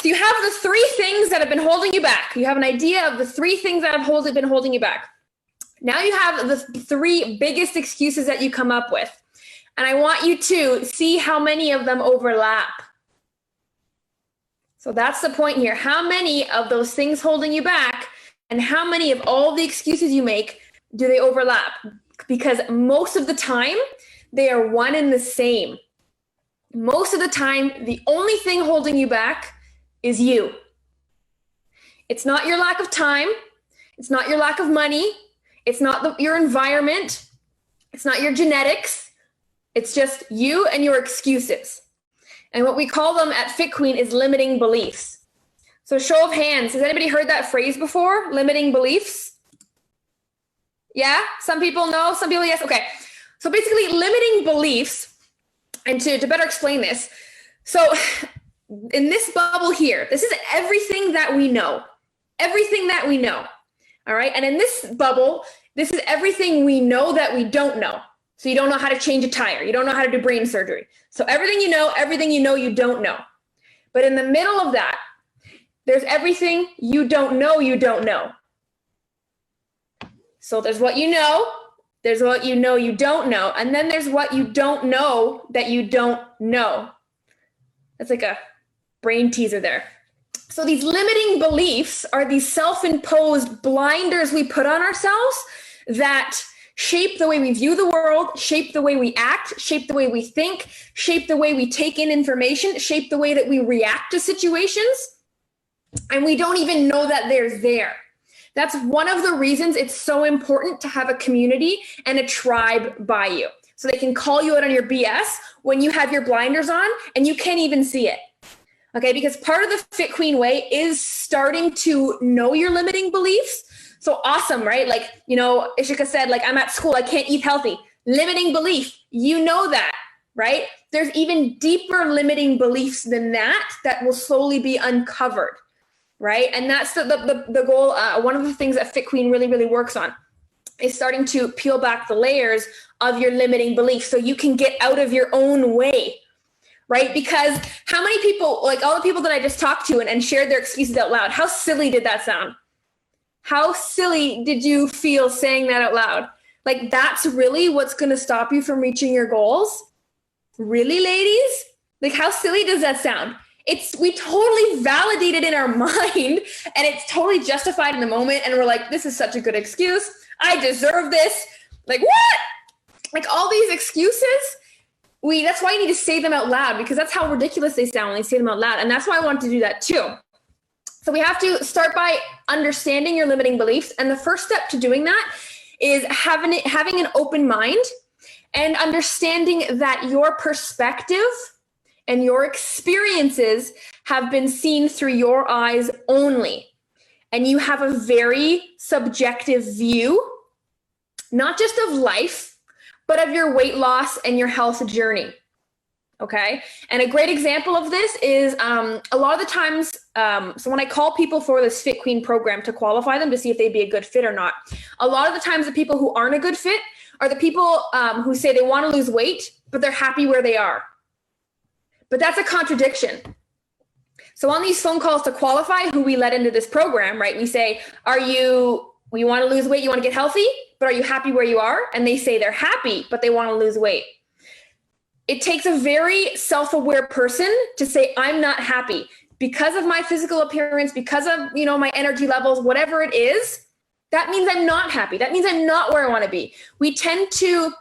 So you have the 3 things that have been holding you back. You have an idea of the 3 things that have been holding you back. Now you have the 3 biggest excuses that you come up with. And I want you to see how many of them overlap. So that's the point here. How many of those things holding you back and how many of all the excuses you make do they overlap? Because most of the time, they are one and the same. Most of the time, the only thing holding you back is you. It's not your lack of time. It's not your lack of money. It's not your environment. It's not your genetics. It's just you and your excuses. And what we call them at Fit Queen is limiting beliefs. So show of hands, has anybody heard that phrase before? Limiting beliefs? Yeah, some people know, some people yes. Okay, so basically limiting beliefs, and to better explain this, so in this bubble here, this is everything that we know, all right? And in this bubble, this is everything we know that we don't know. So you don't know how to change a tire. You don't know how to do brain surgery. So everything you know you don't know. But in the middle of that, there's everything you don't know you don't know. So there's what you know, there's what you know you don't know, and then there's what you don't know that you don't know. That's like a brain teaser there. So these limiting beliefs are these self-imposed blinders we put on ourselves that shape the way we view the world, shape the way we act, shape the way we think, shape the way we take in information, shape the way that we react to situations. And we don't even know that they're there. That's one of the reasons it's so important to have a community and a tribe by you. So they can call you out on your BS when you have your blinders on and you can't even see it. Okay, because part of the Fit Queen way is starting to know your limiting beliefs. So awesome, right? Like, you know, Ishika said, like, I'm at school, I can't eat healthy. Limiting belief, you know that, right? There's even deeper limiting beliefs than that will slowly be uncovered, right? And that's the goal. One of the things that Fit Queen really, really works on is starting to peel back the layers of your limiting beliefs so you can get out of your own way, right? Because how many people, like all the people that I just talked to and shared their excuses out loud, how silly did that sound? How silly did you feel saying that out loud? Like, that's really what's going to stop you from reaching your goals? Really, ladies? Like, how silly does that sound? We totally validate it in our mind and it's totally justified in the moment. And we're like, this is such a good excuse. I deserve this. Like, what? Like all these excuses, that's why you need to say them out loud, because that's how ridiculous they sound when you say them out loud. And that's why I want to do that too. So we have to start by understanding your limiting beliefs. And the first step to doing that is having an open mind and understanding that your perspective and your experiences have been seen through your eyes only. And you have a very subjective view, not just of life, but of your weight loss and your health journey. Okay. And a great example of this is a lot of the times, so when I call people for this Fit Queen program to qualify them to see if they'd be a good fit or not, a lot of the times the people who aren't a good fit are the people who say they want to lose weight, but they're happy where they are. But that's a contradiction. So on these phone calls to qualify who we let into this program, right? We say, you want to lose weight, you want to get healthy, but are you happy where you are? And they say they're happy, but they want to lose weight. It takes a very self-aware person to say, I'm not happy because of my physical appearance, because of, my energy levels, whatever it is. That means I'm not happy. That means I'm not where I want to be. We tend to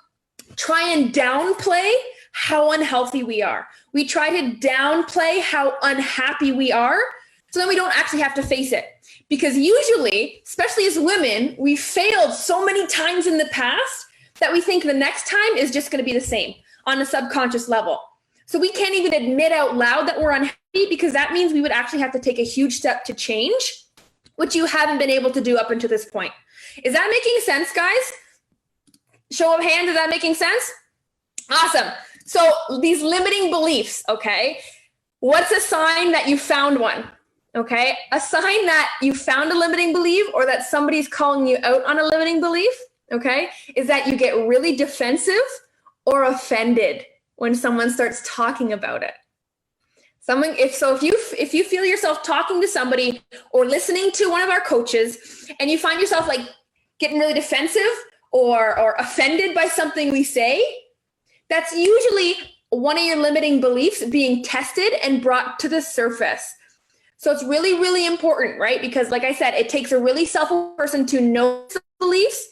try and downplay how unhealthy we are. We try to downplay how unhappy we are, so then we don't actually have to face it. Because usually, especially as women, we failed so many times in the past that we think the next time is just going to be the same on a subconscious level. So we can't even admit out loud that we're unhappy, because that means we would actually have to take a huge step to change, which you haven't been able to do up until this point. Is that making sense, guys? Show of hands, is that making sense? Awesome. So these limiting beliefs, okay? What's a sign that you found one? Okay, a sign that you found a limiting belief or that somebody's calling you out on a limiting belief, okay, is that you get really defensive or offended when someone starts talking about it. If you feel yourself talking to somebody or listening to one of our coaches and you find yourself like getting really defensive or offended by something we say, that's usually one of your limiting beliefs being tested and brought to the surface. So it's really, really important, right? Because like I said, it takes a really self-aware person to know beliefs,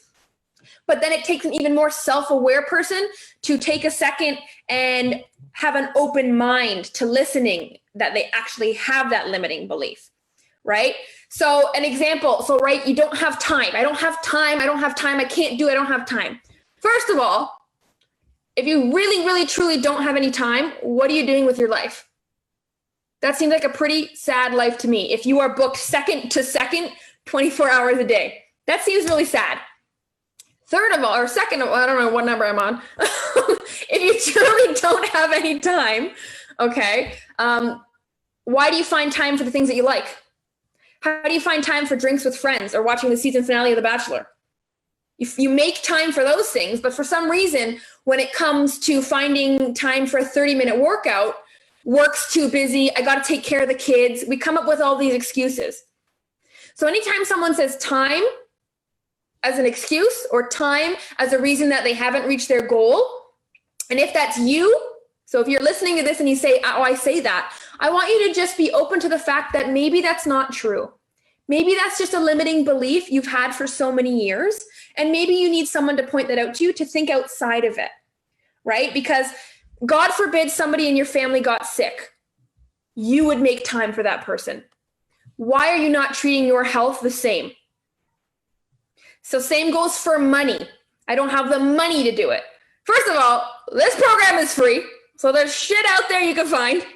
but then it takes an even more self-aware person to take a second and have an open mind to listening that they actually have that limiting belief, right? So an example, right, you don't have time. I don't have time. I can't do it. I don't have time. First of all, if you really, really, truly don't have any time, what are you doing with your life? That seems like a pretty sad life to me. If you are booked second to second, 24 hours a day, that seems really sad. Third of all, or second of all, I don't know what number I'm on. If you truly don't have any time, okay, why do you find time for the things that you like? How do you find time for drinks with friends or watching the season finale of The Bachelor? You make time for those things, but for some reason, when it comes to finding time for a 30-minute workout, work's too busy, I got to take care of the kids. We come up with all these excuses. So anytime someone says time as an excuse or time as a reason that they haven't reached their goal, and if that's you, so if you're listening to this and you say, oh, I say that, I want you to just be open to the fact that maybe that's not true. Maybe that's just a limiting belief you've had for so many years. And maybe you need someone to point that out to you to think outside of it, right? Because God forbid somebody in your family got sick. You would make time for that person. Why are you not treating your health the same? So same goes for money. I don't have the money to do it. First of all, this program is free. So there's shit out there you can find.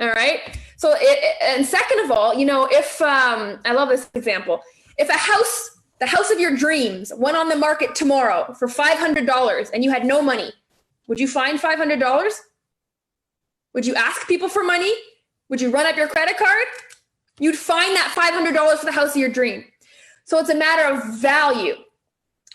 All right. So and second of all, if I love this example, if the house of your dreams went on the market tomorrow for $500 and you had no money, would you find $500? Would you ask people for money? Would you run up your credit card? You'd find that $500 for the house of your dream. So it's a matter of value.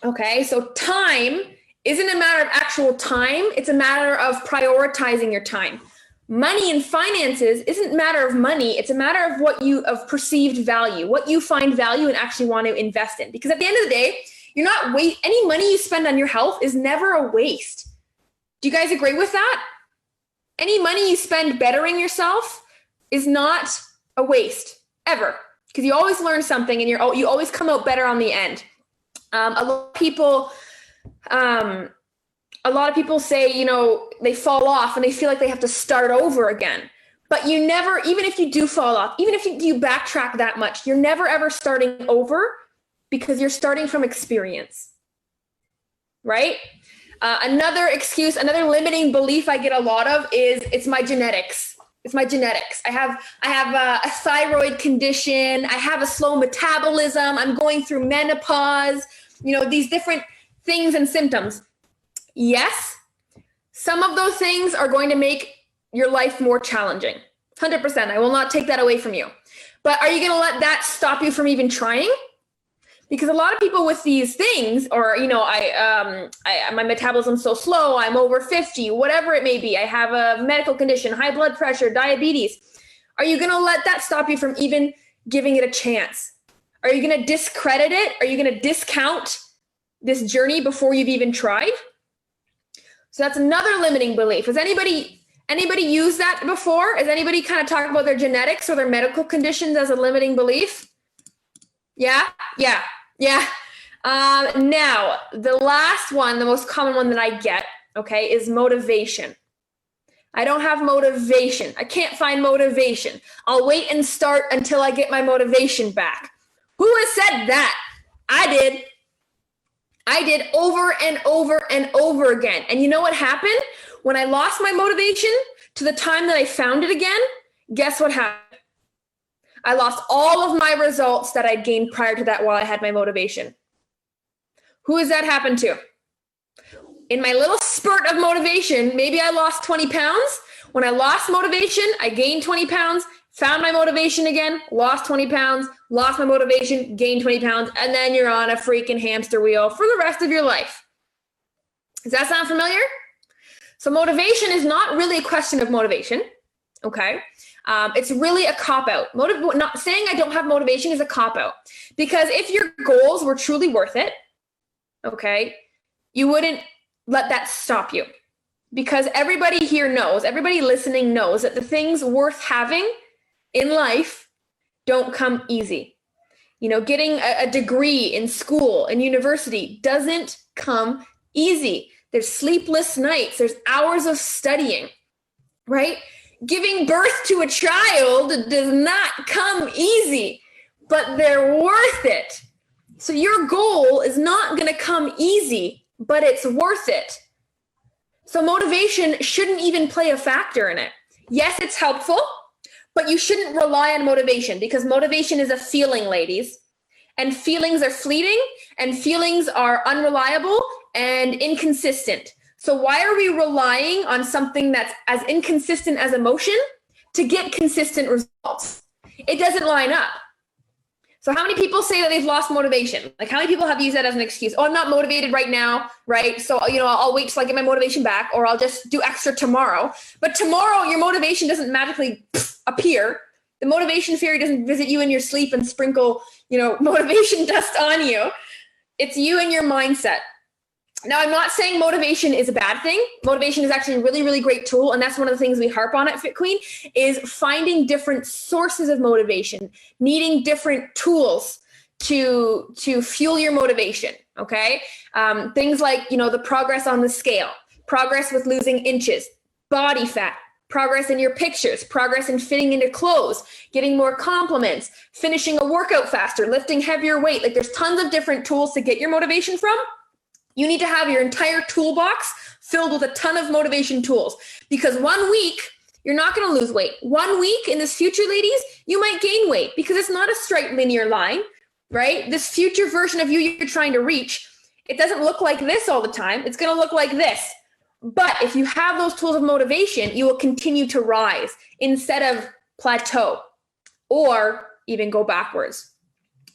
Okay. So time isn't a matter of actual time. It's a matter of prioritizing your time. Money and finances isn't a matter of money. It's a matter of of perceived value, what you find value and actually want to invest in. Because at the end of the day, you're not any money you spend on your health is never a waste. Do you guys agree with that? Any money you spend bettering yourself is not a waste ever, because you always learn something and you always come out better on the end. A lot of people say, they fall off and they feel like they have to start over again. But you never, even if you do fall off, even if you backtrack that much, you're never ever starting over because you're starting from experience, right? Another excuse, another limiting belief I get a lot of is it's my genetics. It's my genetics. I have a thyroid condition. I have a slow metabolism. I'm going through menopause, these different things and symptoms. Yes, some of those things are going to make your life more challenging. 100%. I will not take that away from you. But are you going to let that stop you from even trying? Because a lot of people with these things, or, my metabolism's so slow, I'm over 50, whatever it may be. I have a medical condition, high blood pressure, diabetes. Are you going to let that stop you from even giving it a chance? Are you going to discredit it? Are you going to discount this journey before you've even tried? So that's another limiting belief. Has anybody used that before? Has anybody kind of talked about their genetics or their medical conditions as a limiting belief? Yeah. Now, the last one, the most common one that I get, okay, is motivation. I don't have motivation. I can't find motivation. I'll wait and start until I get my motivation back. Who has said that? I did over and over and over again. And you know what happened? When I lost my motivation to the time that I found it again, guess what happened? I lost all of my results that I'd gained prior to that while I had my motivation. Who has that happened to? In my little spurt of motivation, maybe I lost 20 pounds. When I lost motivation, I gained 20 pounds, found my motivation again, lost 20 pounds, lost my motivation, gained 20 pounds, and then you're on a freaking hamster wheel for the rest of your life. Does that sound familiar? So motivation is not really a question of motivation, okay? It's really a cop-out. Not saying I don't have motivation is a cop-out, because if your goals were truly worth it, okay, you wouldn't let that stop you. Because everybody here knows, everybody listening knows that the things worth having in life don't come easy. You know, getting a degree in school and university doesn't come easy. There's sleepless nights, there's hours of studying, right? Giving birth to a child does not come easy, but they're worth it. So your goal is not going to come easy, but it's worth it. So motivation shouldn't even play a factor in it. Yes, it's helpful, but you shouldn't rely on motivation, because motivation is a feeling, ladies. And feelings are fleeting, and feelings are unreliable and inconsistent. So why are we relying on something that's as inconsistent as emotion to get consistent results? It doesn't line up. So how many people say that they've lost motivation? Like, how many people have used that as an excuse? Oh, I'm not motivated right now, right? So, you know, I'll wait till I get my motivation back, or I'll just do extra tomorrow. But tomorrow, your motivation doesn't magically appear. The motivation fairy doesn't visit you in your sleep and sprinkle, you know, motivation dust on you. It's you and your mindset. Now, I'm not saying motivation is a bad thing. Motivation is actually a really, really great tool. And that's one of the things we harp on at Fit Queen, is finding different sources of motivation, needing different tools to fuel your motivation. Okay. Things like, you know, the progress on the scale, progress with losing inches, body fat, progress in your pictures, progress in fitting into clothes, getting more compliments, finishing a workout faster, lifting heavier weight. Like, there's tons of different tools to get your motivation from. You need to have your entire toolbox filled with a ton of motivation tools, because 1 week, you're not going to lose weight. 1 week in this future, ladies, you might gain weight, because it's not a straight linear line, right? This future version of you you're trying to reach, it doesn't look like this all the time. It's going to look like this. But if you have those tools of motivation, you will continue to rise instead of plateau or even go backwards.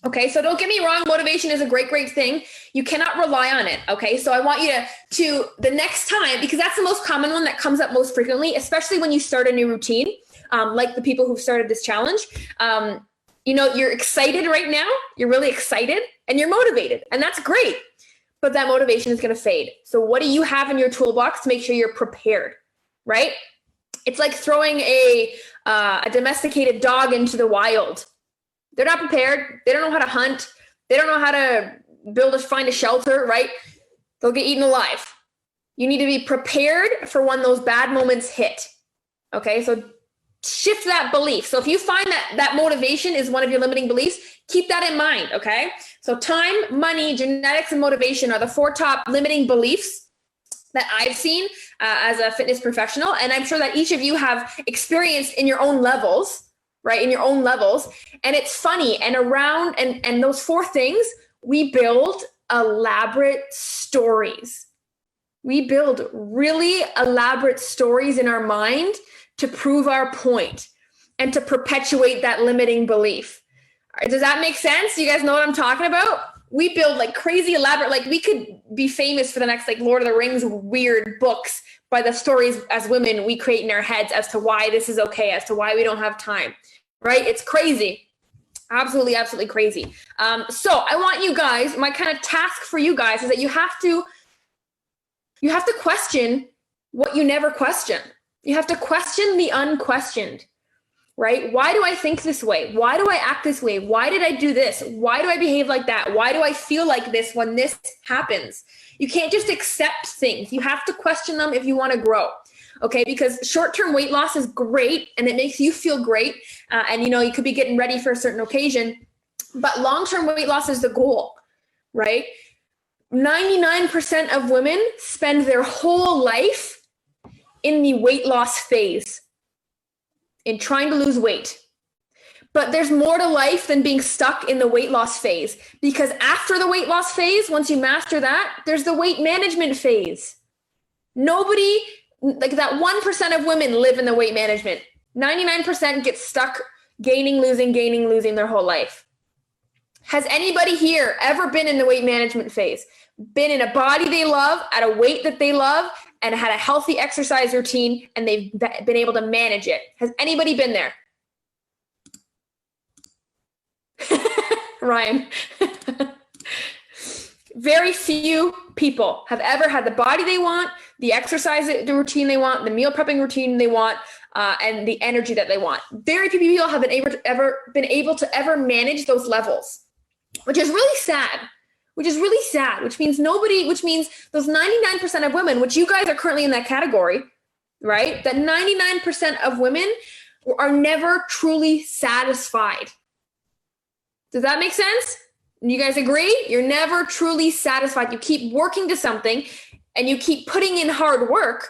Okay, so don't get me wrong, motivation is a great, great thing. You cannot rely on it, okay? So I want you to the next time, because that's the most common one that comes up most frequently, especially when you start a new routine, like the people who've started this challenge. You know, you're excited right now, you're really excited, and you're motivated, and that's great, but that motivation is gonna fade. So what do you have in your toolbox to make sure you're prepared, right? It's like throwing a domesticated dog into the wild. They're not prepared. They don't know how to hunt. They don't know how to find a shelter, right? They'll get eaten alive. You need to be prepared for when those bad moments hit. Okay, so shift that belief. So if you find that motivation is one of your limiting beliefs, keep that in mind, okay? So time, money, genetics, and motivation are the 4 top limiting beliefs that I've seen as a fitness professional. And I'm sure that each of you have experienced in your own levels, right? In your own levels. And it's funny, and around, and those 4 things, we build elaborate stories. We build really elaborate stories in our mind to prove our point and to perpetuate that limiting belief. All right, does that make sense? You guys know what I'm talking about? We build like crazy elaborate, like we could be famous for the next like Lord of the Rings weird books by the stories as women we create in our heads as to why this is okay, as to why we don't have time, right? It's crazy. Absolutely, absolutely crazy. So I want you guys, my kind of task for you guys is that you have to question what you never question. You have to question the unquestioned, right? Why do I think this way? Why do I act this way? Why did I do this? Why do I behave like that? Why do I feel like this when this happens? You can't just accept things. You have to question them if you want to grow. Okay, because short-term weight loss is great and it makes you feel great. And you know, you could be getting ready for a certain occasion, but long-term weight loss is the goal, right? 99% of women spend their whole life in the weight loss phase, in trying to lose weight. But there's more to life than being stuck in the weight loss phase, because after the weight loss phase, once you master that, there's the weight management phase. Nobody, like that 1% of women live in the weight management. 99% get stuck gaining, losing their whole life. Has anybody here ever been in the weight management phase? Been in a body they love, at a weight that they love, and had a healthy exercise routine and they've been able to manage it. Has anybody been there? Ryan. Very few people have ever had the body they want, the exercise the routine they want, the meal prepping routine they want, and the energy that they want. Very few people have been able to ever manage those levels, which is really sad. Which means those 99% of women, which you guys are currently in that category, right? That 99% of women are never truly satisfied. Does that make sense? You guys agree? You're never truly satisfied. You keep working to something and you keep putting in hard work,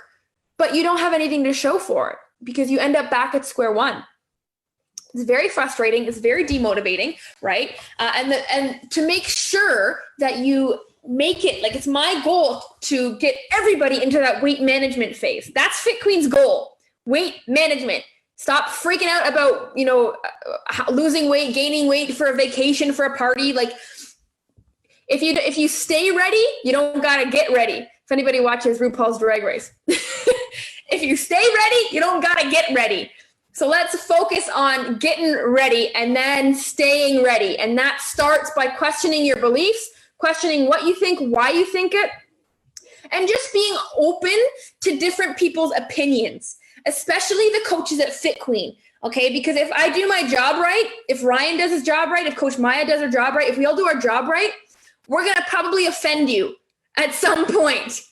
but you don't have anything to show for it because you end up back at square one. It's very frustrating. It's very demotivating, right? And to make sure that you make it, like it's my goal to get everybody into that weight management phase. That's Fit Queen's goal, weight management. Stop freaking out about, losing weight, gaining weight for a vacation, for a party. Like if you stay ready, you don't got to get ready. If anybody watches RuPaul's Drag Race, if you stay ready, you don't got to get ready. So let's focus on getting ready and then staying ready. And that starts by questioning your beliefs, questioning what you think, why you think it, and just being open to different people's opinions, especially the coaches at Fit Queen. Okay, because if I do my job right, if Ryan does his job right, if Coach Maya does her job right, if we all do our job right, we're going to probably offend you at some point.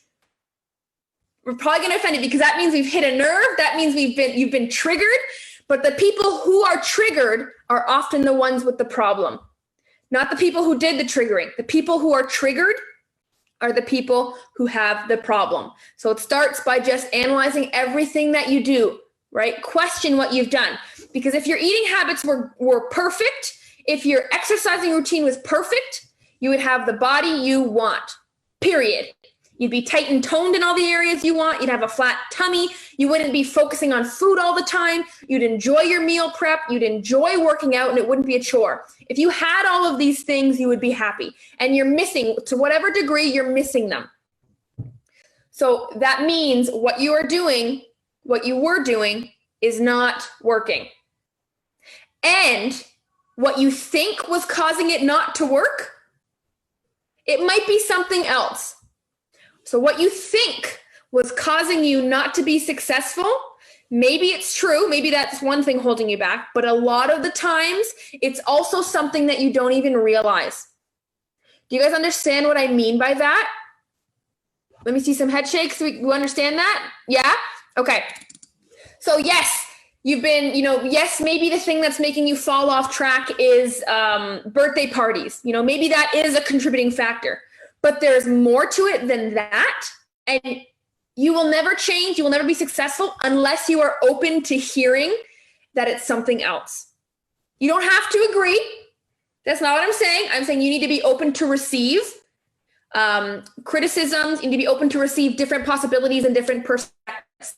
We're probably going to offend you because that means we've hit a nerve. That means you've been triggered. But the people who are triggered are often the ones with the problem, not the people who did the triggering. The people who are triggered are the people who have the problem. So it starts by just analyzing everything that you do, right? Question what you've done. Because if your eating habits were perfect, if your exercising routine was perfect, you would have the body you want, period. You'd be tight and toned in all the areas you want. You'd have a flat tummy. You wouldn't be focusing on food all the time. You'd enjoy your meal prep. You'd enjoy working out, and it wouldn't be a chore. If you had all of these things, you would be happy. And you're missing, to whatever degree, you're missing them. So that means what you were doing is not working. And what you think was causing it not to work, it might be something else. So what you think was causing you not to be successful, maybe it's true, maybe that's one thing holding you back, but a lot of the times it's also something that you don't even realize. Do you guys understand what I mean by that? Let me see some head shakes. You understand that? Yeah? Okay. So yes, you've been, yes, maybe the thing that's making you fall off track is birthday parties. Maybe that is a contributing factor. But there's more to it than that. And you will never change. You will never be successful unless you are open to hearing that it's something else. You don't have to agree. That's not what I'm saying. I'm saying you need to be open to receive criticisms. You need to be open to receive different possibilities and different perspectives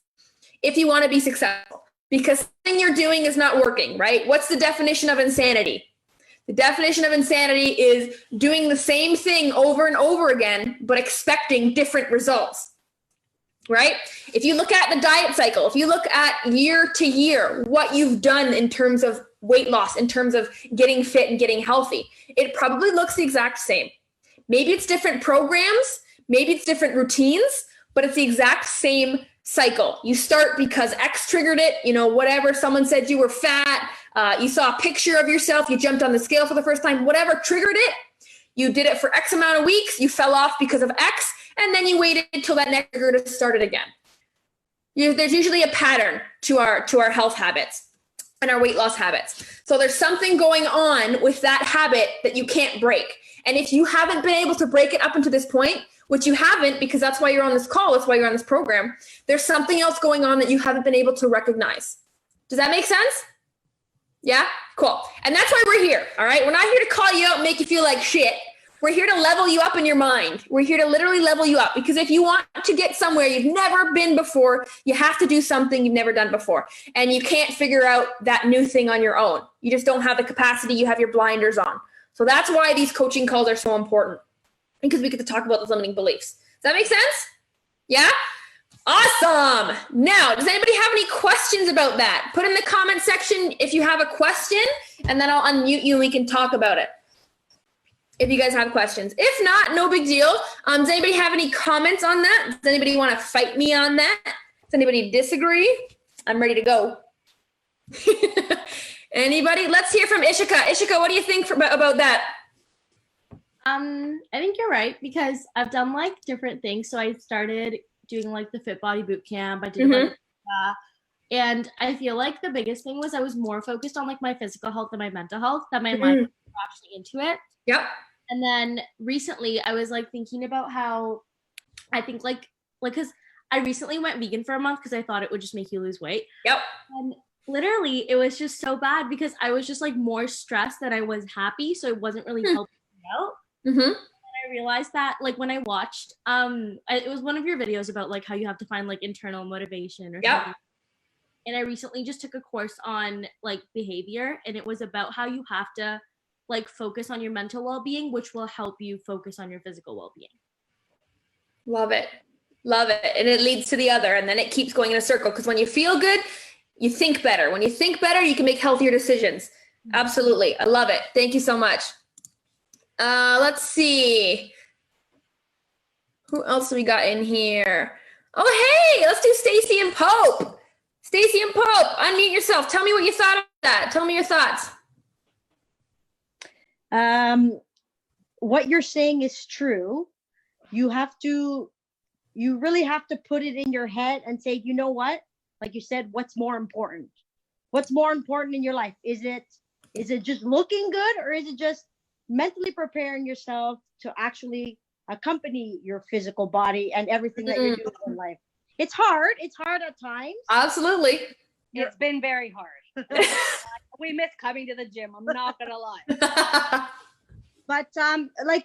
if you want to be successful. Because something you're doing is not working, right? What's the definition of insanity? The definition of insanity is doing the same thing over and over again, but expecting different results, right? If you look at the diet cycle, if you look at year to year, what you've done in terms of weight loss, in terms of getting fit and getting healthy, it probably looks the exact same. Maybe it's different programs, maybe it's different routines, but it's the exact same cycle. You start because X triggered it, whatever, someone said you were fat, you saw a picture of yourself, you jumped on the scale for the first time, whatever triggered it, you did it for X amount of weeks, you fell off because of X, and then you waited until that next trigger to start it again. There's usually a pattern to our health habits and our weight loss habits. So there's something going on with that habit that you can't break. And if you haven't been able to break it up until this point, which you haven't, because that's why you're on this call, that's why you're on this program, there's something else going on that you haven't been able to recognize. Does that make sense? Yeah? Cool. And that's why we're here, all right? We're not here to call you out and make you feel like shit. We're here to level you up in your mind. We're here to literally level you up, because if you want to get somewhere you've never been before, you have to do something you've never done before. And you can't figure out that new thing on your own. You just don't have the capacity. You have your blinders on. So that's why these coaching calls are so important, because we get to talk about those limiting beliefs. Does that make sense? Yeah? Awesome. Now, does anybody have any questions about that? Put in the comment section if you have a question, and then I'll unmute you and we can talk about it if you guys have questions. If not, no big deal. Does anybody have any comments on that? Does anybody want to fight me on that? Does anybody disagree? I'm ready to go. Anybody? Let's hear from Ishika. Ishika, what do you think about that? I think you're right, because I've done like different things. So I started doing like the Fit Body Boot Camp. I did a bunch of yoga, and I feel like the biggest thing was I was more focused on like my physical health than my mental health, that my mind was actually into it. Yep. And then recently I was like thinking about how I think like because I recently went vegan for a month because I thought it would just make you lose weight. Yep. And literally it was just so bad because I was just like more stressed than I was happy. So it wasn't really helping me out. And I realized that like when I watched, it was one of your videos about like how you have to find like internal motivation or something. And I recently just took a course on like behavior, and it was about how you have to like focus on your mental well-being, which will help you focus on your physical well-being. Love it. Love it. And it leads to the other, and then it keeps going in a circle, because when you feel good, you think better. When you think better, you can make healthier decisions. Absolutely. I love it. Thank you so much. Let's see. Who else do we got in here? Oh, hey, let's do Stacy and Pope. Stacy and Pope, unmute yourself. Tell me what you thought of that. Tell me your thoughts. What you're saying is true. You really have to put it in your head and say, you know what? Like you said, what's more important? What's more important in your life? Is it just looking good, or is it just mentally preparing yourself to actually accompany your physical body and everything that you're doing in life? It's hard. It's hard at times. Absolutely. It's been very hard. We miss coming to the gym. I'm not gonna lie. But like,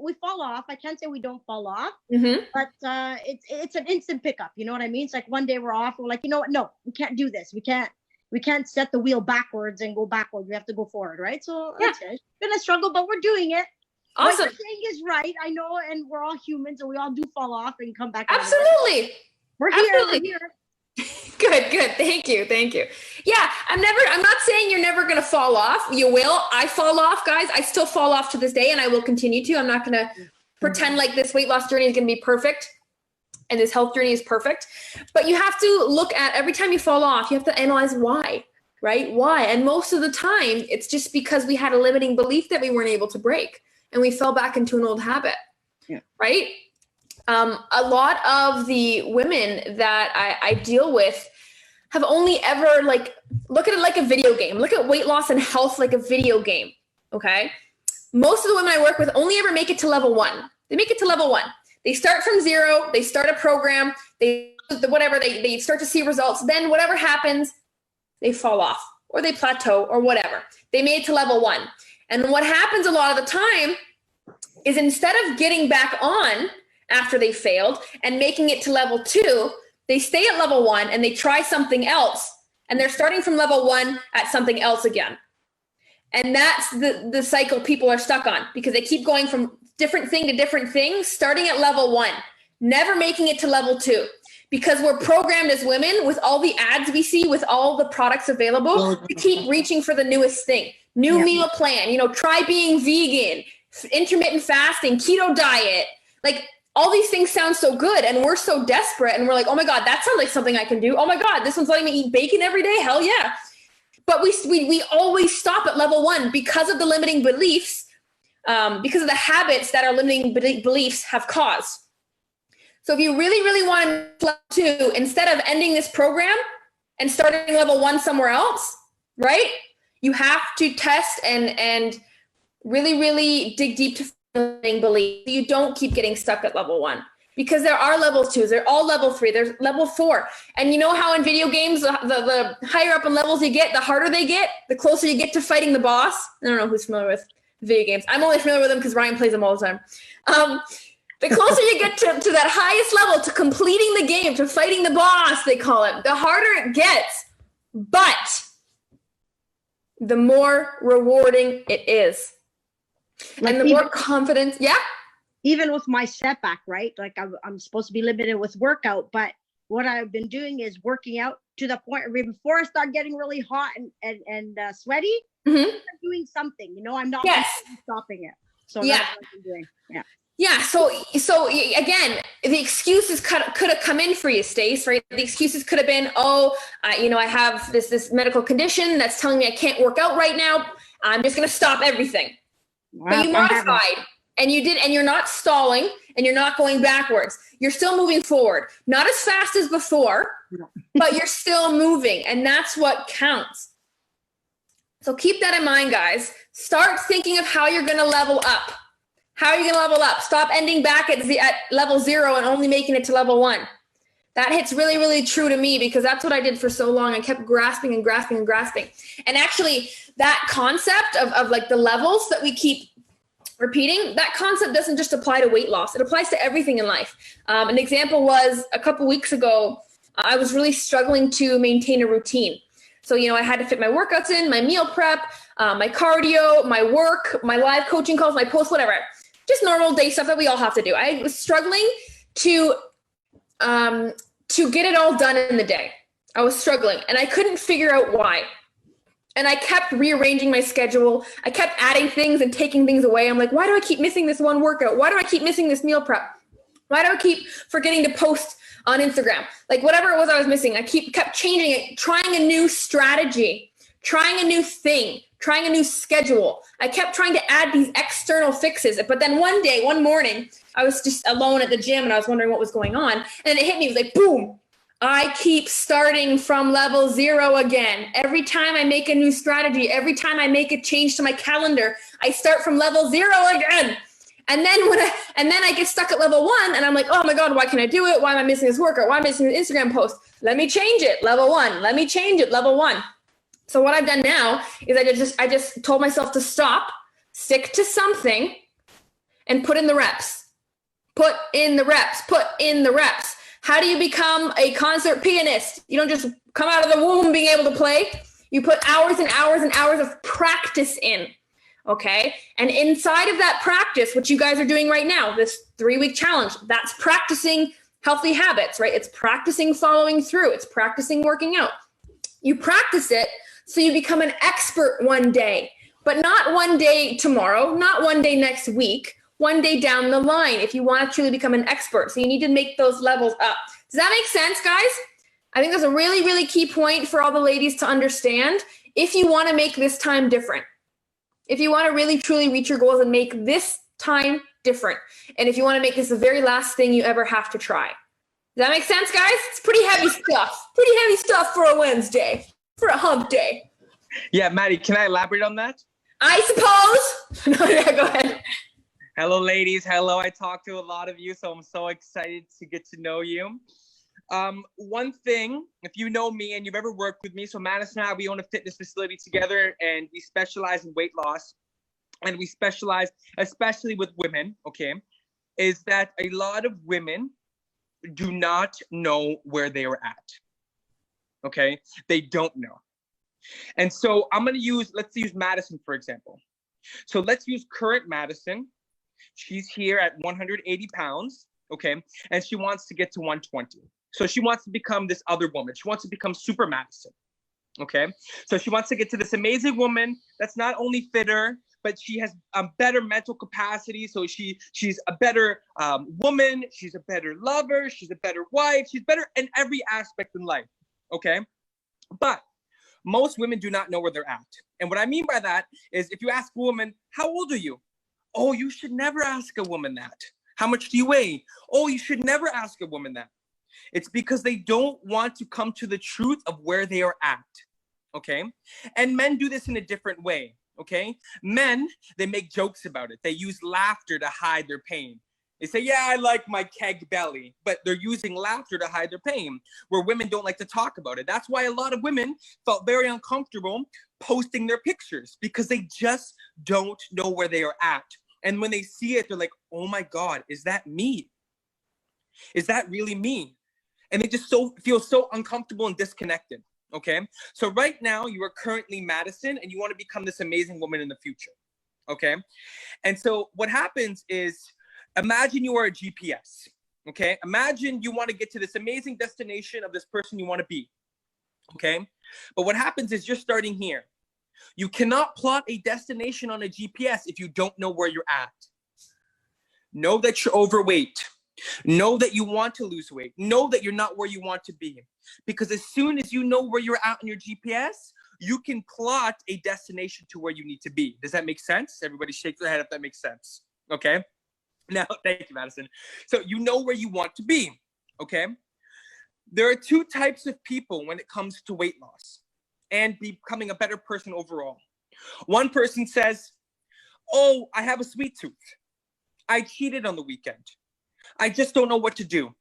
we fall off. I can't say we don't fall off, but it's an instant pickup. You know what I mean? It's like one day we're off. We're like, you know what? No, we can't do this. We can't set the wheel backwards and go backwards. We have to go forward, right? So it's gonna struggle, but we're doing it. Awesome. What you're saying is right. I know, and we're all humans, and we all do fall off and come back. Absolutely. We're here. Absolutely. We're here. Good. Thank you. Yeah, I'm not saying you're never going to fall off. You will. I fall off, guys. I still fall off to this day, and I will continue to. I'm not going to pretend like this weight loss journey is going to be perfect and this health journey is perfect. But you have to look at every time you fall off, you have to analyze why, right? Why? And most of the time, it's just because we had a limiting belief that we weren't able to break, and we fell back into an old habit, right? A lot of the women that I deal with have only ever look at it like a video game. Look at weight loss and health like a video game. Okay. Most of the women I work with only ever make it to level 1. They make it to level 1. They start from 0. They start a program. They start to see results. Then whatever happens, they fall off or they plateau or whatever. They made it to level 1. And what happens a lot of the time is, instead of getting back on after they failed and making it to level 2, they stay at level 1 and they try something else, and they're starting from level 1 at something else again. And that's the cycle people are stuck on, because they keep going from different thing to different things, starting at level 1, never making it to level 2, because we're programmed as women with all the ads we see, with all the products available, to keep reaching for the newest thing. New meal plan, try being vegan, intermittent fasting, keto diet. Like, all these things sound so good, and we're so desperate, and we're like, oh my God, that sounds like something I can do. Oh my God, this one's letting me eat bacon every day. Hell yeah. But we always stop at level 1 because of the limiting beliefs, because of the habits that our limiting beliefs have caused. So if you really, really want to level 2, instead of ending this program and starting level 1 somewhere else, right? You have to test and really, really dig deep to believe you don't keep getting stuck at level 1, because there are level 2s. They're all level 3. There's level 4. And you know how in video games, the higher up in levels you get, the harder they get, the closer you get to fighting the boss. I don't know who's familiar with video games. I'm only familiar with them because Ryan plays them all the time. The closer you get to that highest level, to completing the game, to fighting the boss, they call it, the harder it gets, but the more rewarding it is. And the more confidence, even with my setback, right? Like I'm supposed to be limited with workout, but what I've been doing is working out to the point where before I start getting really hot and sweaty, I'm doing something, you know, I'm not stopping it. So that's what I've been doing. Yeah. Yeah. So again, the excuses could have come in for you, Stace, right? The excuses could have been, you know, I have this medical condition that's telling me I can't work out right now. I'm just going to stop everything. But you modified and you did, and you're not stalling and you're not going backwards. You're still moving forward, not as fast as before, but you're still moving. And that's what counts. So keep that in mind, guys. Start thinking of how you're going to level up. How are you going to level up? Stop ending back at level 0 and only making it to level 1. That hits really, really true to me because that's what I did for so long. I kept grasping and grasping and grasping. And actually that concept of like the levels that we keep repeating, that concept doesn't just apply to weight loss. It applies to everything in life. An example was a couple weeks ago, I was really struggling to maintain a routine. So, you know, I had to fit my workouts in, my meal prep, my cardio, my work, my live coaching calls, my posts, whatever. Just normal day stuff that we all have to do. I was struggling to get it all done in the day. I was struggling and I couldn't figure out why. And I kept rearranging my schedule. I kept adding things and taking things away. I'm like, why do I keep missing this one workout? Why do I keep missing this meal prep? Why do I keep forgetting to post on Instagram? Like whatever it was I was missing, I kept changing it, trying a new strategy, trying a new thing, trying a new schedule. I kept trying to add these external fixes. But then one morning, I was just alone at the gym and I was wondering what was going on. And then it hit me, it was like, boom, I keep starting from level 0 again. Every time I make a new strategy, every time I make a change to my calendar, I start from level 0 again. And then I get stuck at level 1 and I'm like, oh my God, why can't I do it? Why am I missing this workout? Why am I missing this Instagram post? Let me change it, level 1. Let me change it, level 1. So what I've done now is I just told myself to stop, stick to something, and put in the reps. Put in the reps, put in the reps. How do you become a concert pianist? You don't just come out of the womb being able to play. You put hours and hours and hours of practice in, okay? And inside of that practice, what you guys are doing right now, this 3-week challenge, that's practicing healthy habits, right? It's practicing following through. It's practicing working out. You practice it so you become an expert one day, but not one day tomorrow, not one day next week, one day down the line if you want to truly become an expert. So you need to make those levels up. Does that make sense, guys? I think that's a really, really key point for all the ladies to understand if you want to make this time different. If you want to really, truly reach your goals and make this time different. And if you want to make this the very last thing you ever have to try. Does that make sense, guys? It's pretty heavy stuff. Pretty heavy stuff for a Wednesday, for a hump day. Yeah, Maddie, can I elaborate on that? I suppose. No, yeah, go ahead. Hello, ladies. Hello. I talked to a lot of you, so I'm so excited to get to know you. One thing, if you know me and you've ever worked with me, so Madison and I, we own a fitness facility together and we specialize in weight loss and we specialize, especially with women, okay, is that a lot of women do not know where they are at, okay? They don't know. And so I'm going to let's use Madison, for example. So let's use current Madison. She's here at 180 pounds, okay? And she wants to get to 120. So she wants to become this other woman. She wants to become Super Madison, okay? So she wants to get to this amazing woman that's not only fitter, but she has a better mental capacity. So she's a better woman. She's a better lover. She's a better wife. She's better in every aspect in life, okay? But most women do not know where they're at. And what I mean by that is if you ask a woman, how old are you? Oh, you should never ask a woman that. How much do you weigh? Oh, you should never ask a woman that. It's because they don't want to come to the truth of where they are at, okay? And men do this in a different way, okay? Men, they make jokes about it. They use laughter to hide their pain. They say, yeah, I like my keg belly, but they're using laughter to hide their pain, where women don't like to talk about it. That's why a lot of women felt very uncomfortable posting their pictures because they just don't know where they are at. And when they see it, they're like, oh my God, is that me? Is that really me? And they just feel so uncomfortable and disconnected, okay? So right now, you are currently Madison, and you want to become this amazing woman in the future, okay? And so what happens is, Imagine you are a GPS, okay? Imagine you want to get to this amazing destination of this person you want to be, okay? But what happens is you're starting here. You cannot plot a destination on a GPS if you don't know where you're at. Know that you're overweight. Know that you want to lose weight. Know that you're not where you want to be. Because as soon as you know where you're at on your GPS, you can plot a destination to where you need to be. Does that make sense? Everybody shake their head if that makes sense. Okay? Now, thank you, Madison. So you know where you want to be. Okay? There are two types of people when it comes to weight loss and becoming a better person overall. One person says, oh, I have a sweet tooth. I cheated on the weekend. I just don't know what to do.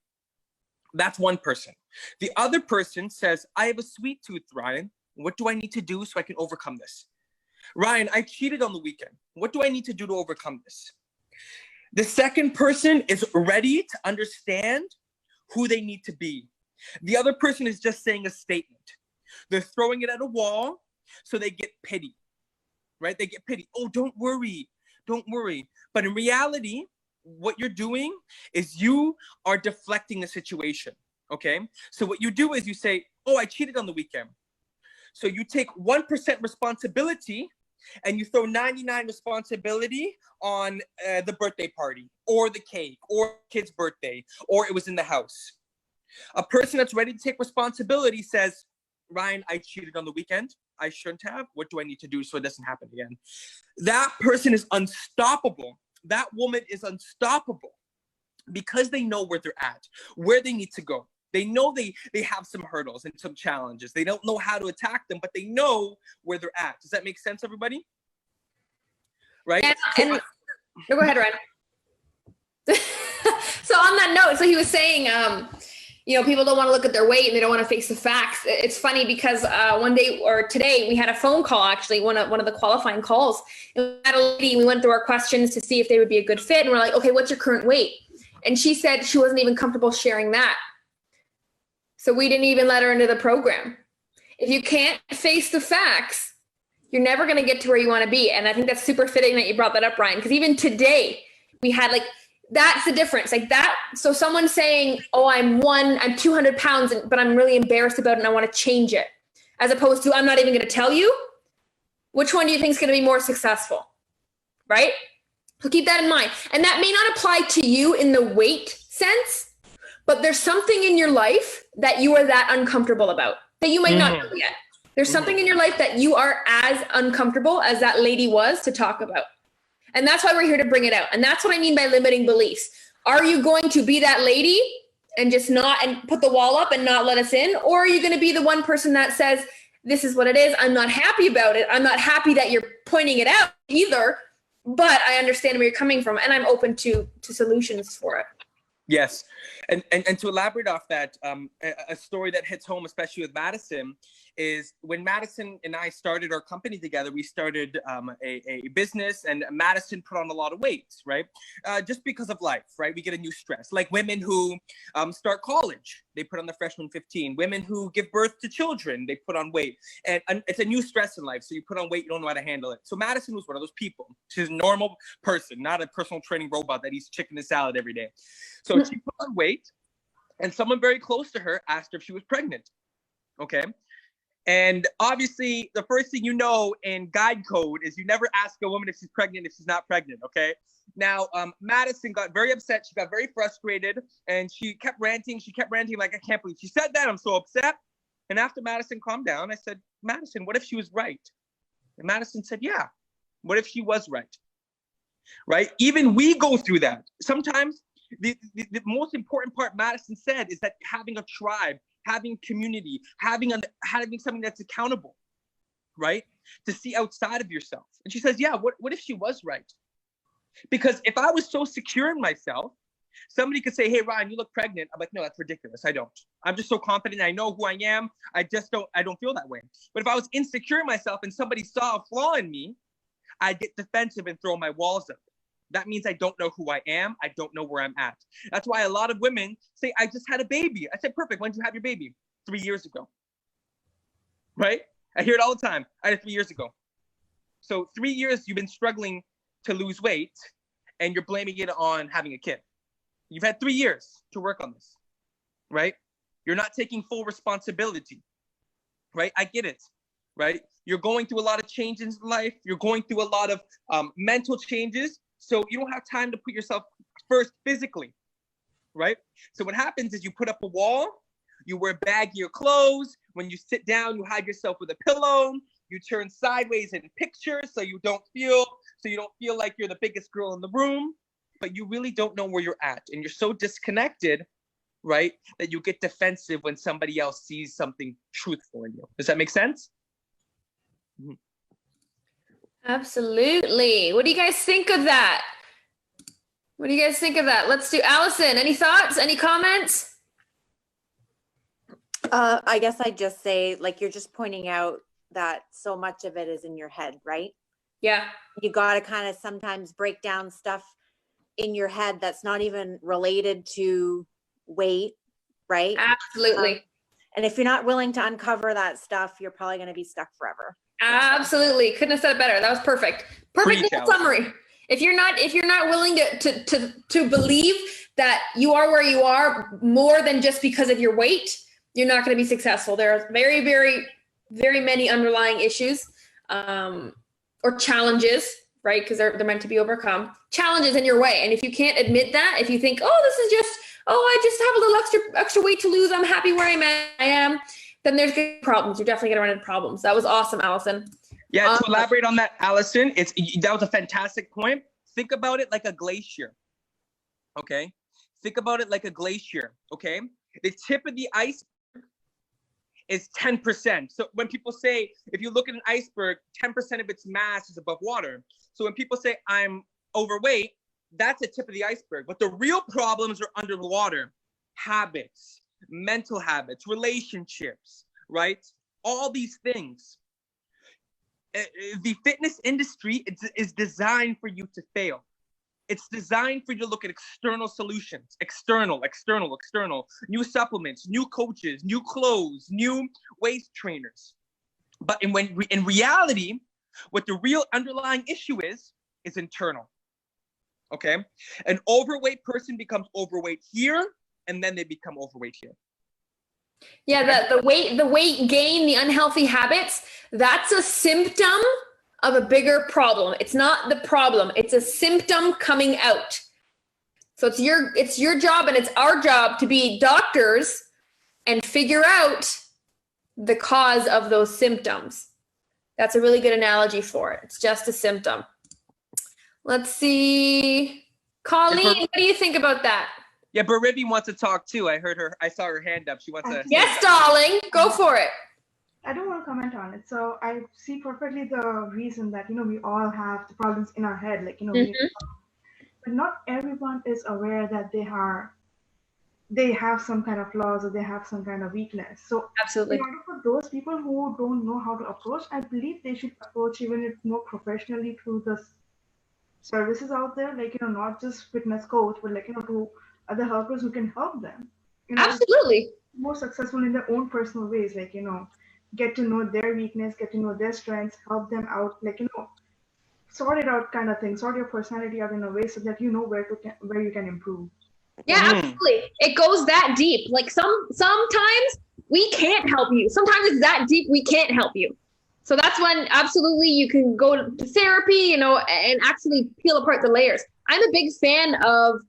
That's one person. The other person says, I have a sweet tooth, Ryan. What do I need to do so I can overcome this? Ryan, I cheated on the weekend. What do I need to do to overcome this? The second person is ready to understand who they need to be. The other person is just saying a statement. They're throwing it at a wall so they get pity, right? They get pity. Oh, don't worry. Don't worry. But in reality, what you're doing is you are deflecting the situation, okay? So what you do is you say, oh, I cheated on the weekend. So you take 1% responsibility and you throw 99 responsibility on the birthday party or the cake or kid's birthday, or it was in the house. A person that's ready to take responsibility says, Ryan, I cheated on the weekend. I shouldn't have. What do I need to do so it doesn't happen again? That person is unstoppable. That woman is unstoppable because they know where they're at, where they need to go. They know they have some hurdles and some challenges. They don't know how to attack them, but they know where they're at. Does that make sense, everybody? Right? No, go ahead, Ryan. So on that note, so he was saying, people don't want to look at their weight and they don't want to face the facts. It's funny because one day or today we had a phone call, actually, one of the qualifying calls. And we had a lady, we went through our questions to see if they would be a good fit. And we're like, okay, what's your current weight? And she said she wasn't even comfortable sharing that. So we didn't even let her into the program. If you can't face the facts, you're never going to get to where you want to be. And I think that's super fitting that you brought that up, Ryan, because even today we had that's the difference. Like that. So someone saying, oh, I'm 200 pounds, but I'm really embarrassed about it and I want to change it. As opposed to, I'm not even going to tell you. Which one do you think is going to be more successful? Right? So keep that in mind. And that may not apply to you in the weight sense, but there's something in your life that you are that uncomfortable about that you might not know yet. There's something in your life that you are as uncomfortable as that lady was to talk about. And that's why we're here to bring it out. And that's what I mean by limiting beliefs. Are you going to be that lady and just and put the wall up and not let us in? Or are you going to be the one person that says, this is what it is. I'm not happy about it. I'm not happy that you're pointing it out either, but I understand where you're coming from and I'm open to solutions for it. Yes. And to elaborate off that, a story that hits home, especially with Madison, is when Madison and I started our company together, we started a business, and Madison put on a lot of weight, right? Just because of life, right? We get a new stress. Like women who start college, they put on the freshman 15. Women who give birth to children, they put on weight. And it's a new stress in life. So you put on weight, you don't know how to handle it. So Madison was one of those people. She's a normal person, not a personal training robot that eats chicken and salad every day. So she put on weight, and someone very close to her asked her if she was pregnant. Okay. And obviously, the first thing you know in guide code is you never ask a woman if she's pregnant if she's not pregnant, okay? Now, Madison got very upset. She got very frustrated, and she kept ranting. Like, I can't believe she said that. I'm so upset. And after Madison calmed down, I said, Madison, what if she was right? And Madison said, yeah, what if she was right? Right? Even we go through that. Sometimes the most important part Madison said is that having a tribe, having community, having something that's accountable, right? To see outside of yourself. And she says, yeah, what if she was right? Because if I was so secure in myself, somebody could say, hey, Ryan, you look pregnant. I'm like, no, that's ridiculous. I don't. I'm just so confident. I know who I am. I don't feel that way. But if I was insecure in myself and somebody saw a flaw in me, I'd get defensive and throw my walls up. That means I don't know who I am. I don't know where I'm at. That's why a lot of women say, I just had a baby. I said, perfect. When did you have your baby? 3 years ago. Right? I hear it all the time. I had it 3 years ago. So 3 years you've been struggling to lose weight. and you're blaming it on having a kid. You've had 3 years to work on this, right? You're not taking full responsibility, right? I get it, right? You're going through a lot of changes in life. You're going through a lot of mental changes. So you don't have time to put yourself first physically, right? So what happens is you put up a wall, you wear baggier clothes. When you sit down, you hide yourself with a pillow. You turn sideways in pictures so you don't feel like you're the biggest girl in the room, but you really don't know where you're at. And you're so disconnected, right, that you get defensive when somebody else sees something truthful in you. Does that make sense? Mm-hmm. Absolutely. What do you guys think of that? What do you guys think of that? Let's do Allison. Any thoughts? Any comments? I guess I'd just say, like, you're just pointing out that so much of it is in your head, right? Yeah. You got to kind of sometimes break down stuff in your head that's not even related to weight, right? Absolutely. And if you're not willing to uncover that stuff, you're probably going to be stuck forever. Absolutely. Couldn't have said it better. That was perfect. Perfect little summary. If you're not willing to believe that you are where you are more than just because of your weight, you're not going to be successful. There are very, very, very many underlying issues or challenges, right? Because they're meant to be overcome. Challenges in your way. And if you can't admit that, if you think, I just have a little extra weight to lose, I'm happy where I am, then there's good problems. You're definitely going to run into problems. That was awesome, Allison. Yeah, to elaborate on that, Allison, that was a fantastic point. Think about it like a glacier, okay? Think about it like a glacier, okay? The tip of the iceberg is 10%. So when people say, if you look at an iceberg, 10% of its mass is above water. So when people say, I'm overweight, that's the tip of the iceberg. But the real problems are under the water. Habits, mental habits, relationships, right? All these things. The fitness industry is designed for you to fail. It's designed for you to look at external solutions, external, new supplements, new coaches, new clothes, new waist trainers. But in reality, what the real underlying issue is internal. Okay? An overweight person becomes overweight here, and then they become overweight here. Yeah, the weight gain, the unhealthy habits, that's a symptom of a bigger problem. It's not the problem. It's a symptom coming out. So it's your job and it's our job to be doctors and figure out the cause of those symptoms. That's a really good analogy for it. It's just a symptom. Let's see. Colleen, what do you think about that? Yeah, but Ribby wants to talk too. I saw her hand up. She wants to. Yes, darling. Go for it. I don't want to comment on it. So I see perfectly the reason that, we all have the problems in our head. Like, but not everyone is aware that they have some kind of flaws or they have some kind of weakness. So absolutely, in order for those people who don't know how to approach, I believe they should approach even if more professionally through the services out there, like, not just fitness coach, but like, to other helpers who can help them. Absolutely. More successful in their own personal ways, like, get to know their weakness, get to know their strengths, help them out, like, sort it out kind of thing, sort your personality out in a way so that you know where you can improve. Yeah, absolutely. It goes that deep. Like sometimes we can't help you. Sometimes it's that deep we can't help you. So that's when absolutely you can go to therapy, and actually peel apart the layers. I'm a big fan of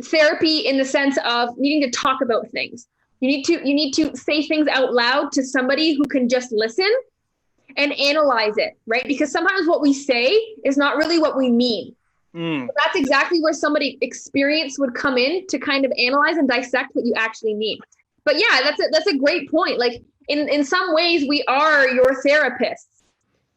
therapy in the sense of needing to talk about things. You need to say things out loud to somebody who can just listen and analyze it, right? Because sometimes what we say is not really what we mean. So that's exactly where somebody experienced would come in to kind of analyze and dissect what you actually mean. But yeah, that's a great point. Like in some ways we are your therapists.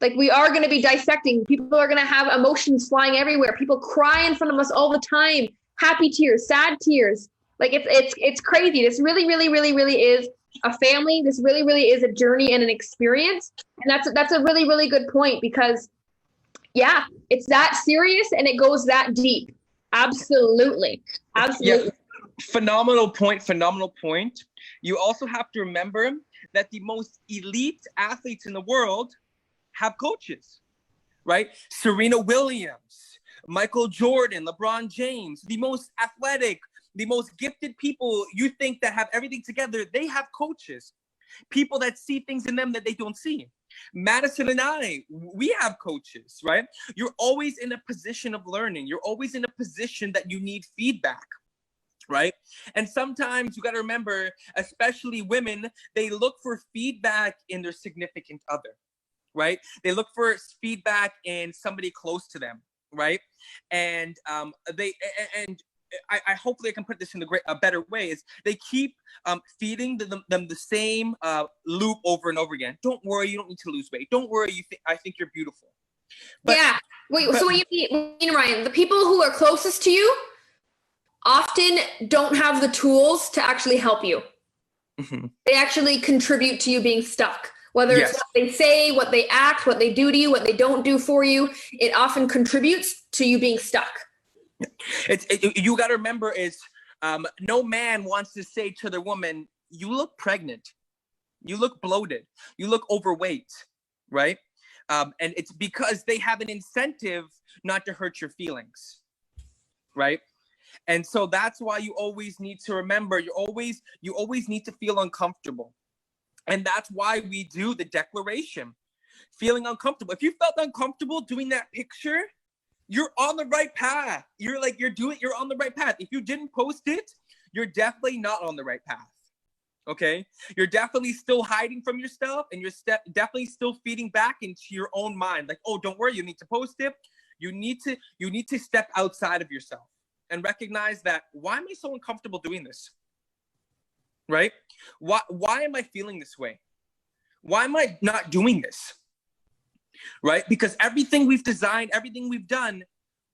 Like we are going to be dissecting. People are going to have emotions flying everywhere. People cry in front of us all the time. Happy tears, sad tears. Like it's crazy. This really, really, really, really is a family. This really, really is a journey and an experience. And that's a really, really good point because yeah, it's that serious and it goes that deep. Absolutely. Absolutely. Yeah. Phenomenal point. You also have to remember that the most elite athletes in the world have coaches, right? Serena Williams, Michael Jordan, LeBron James, the most athletic, the most gifted people you think that have everything together, they have coaches, people that see things in them that they don't see. Madison and I, we have coaches, right? You're always in a position of learning. You're always in a position that you need feedback, right? And sometimes you got to remember, especially women, they look for feedback in their significant other, right? They look for feedback in somebody close to them, right? And I hopefully I can put this in a better way, is they keep feeding them the same loop over and over again. Don't worry, you don't need to lose weight. Don't worry, I think you're beautiful. But, yeah. Wait, so what you mean, Ryan, the people who are closest to you often don't have the tools to actually help you. Mm-hmm. They actually contribute to you being stuck. Whether Yes. it's what they say, what they act, what they do to you, what they don't do for you, it often contributes to you being stuck. You got to remember is no man wants to say to the woman, you look pregnant, you look bloated, you look overweight, right? And it's because they have an incentive not to hurt your feelings, right? And so that's why you always need to remember, you always need to feel uncomfortable. And that's why we do the declaration, feeling uncomfortable. If you felt uncomfortable doing that picture, you're on the right path. You're on the right path. If you didn't post it, you're definitely not on the right path. Okay? You're definitely still hiding from your stuff, and you're definitely still feeding back into your own mind. Like, oh, don't worry, you need to post it. You need to step outside of yourself and recognize that, why am I so uncomfortable doing this? Right? Why am I feeling this way? Why am I not doing this? Right? Because everything we've designed, everything we've done,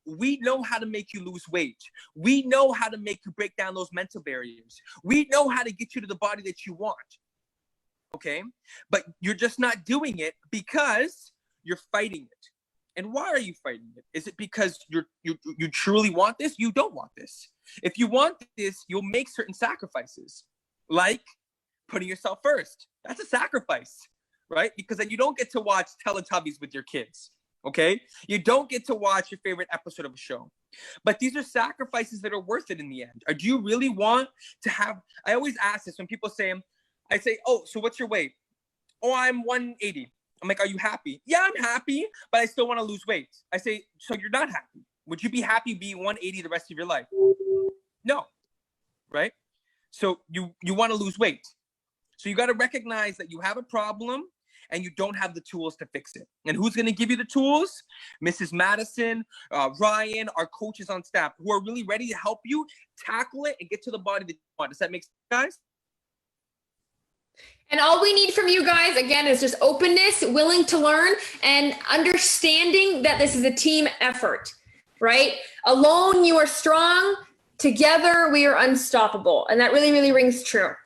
we know how to make you lose weight. We know how to make you break down those mental barriers. We know how to get you to the body that you want. Okay? But you're just not doing it because you're fighting it. And why are you fighting it? Is it because you truly want this? You don't want this. If you want this, you'll make certain sacrifices, like putting yourself first. That's a sacrifice, right? Because then you don't get to watch Teletubbies with your kids, okay? You don't get to watch your favorite episode of a show. But these are sacrifices that are worth it in the end. Or do you really want to have, I always ask this when people say, I say, oh, so what's your weight? Oh, I'm 180. I'm like, are you happy? Yeah, I'm happy, but I still want to lose weight. I say, so you're not happy. Would you be happy being 180 the rest of your life? No, right? So you want to lose weight. So you got to recognize that you have a problem and you don't have the tools to fix it. And who's going to give you the tools? Mrs. Madison, Ryan, our coaches on staff, who are really ready to help you tackle it and get to the body that you want. Does that make sense, guys? And all we need from you guys, again, is just openness, willing to learn, and understanding that this is a team effort, right? Alone, you are strong. Together, we are unstoppable. And that really, really rings true.